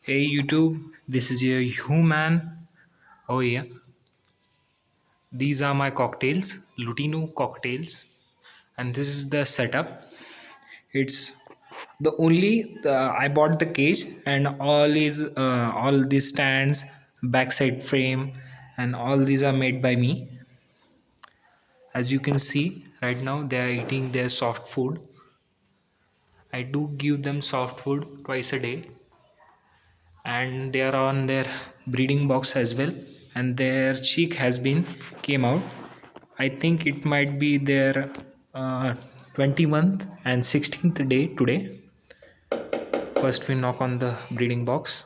Hey YouTube, this is your human. Oh yeah, these are my cocktails, Lutino cocktails, and this is the setup. It's I bought the cage and all these stands, backside frame, and all these are made by me. As you can see right now, they are eating their soft food. I do give them soft food twice a day, and they are on their breeding box as well, and their cheek has been came out. I think it might be their 21st and 16th day today. First we knock on the breeding box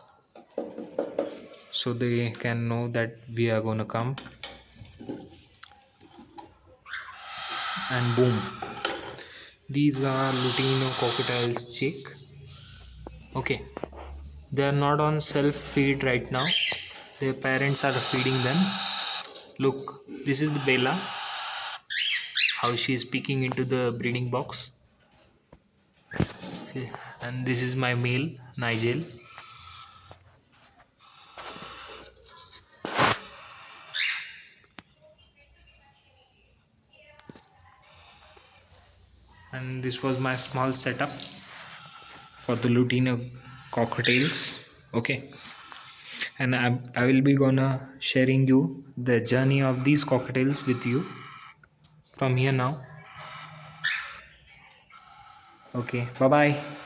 so they can know that we are gonna come, and boom, these are Lutino Cockatiels chick. Okay, they are not on self feed right now, their parents are feeding them. Look, this is the Bela, how she is peeking into the breeding box. Okay. And this is my male Nigel. And this was my small setup for the Lutino cocktails. Okay, and I will be gonna sharing you the journey of these cocktails with you from here now. Okay, bye bye.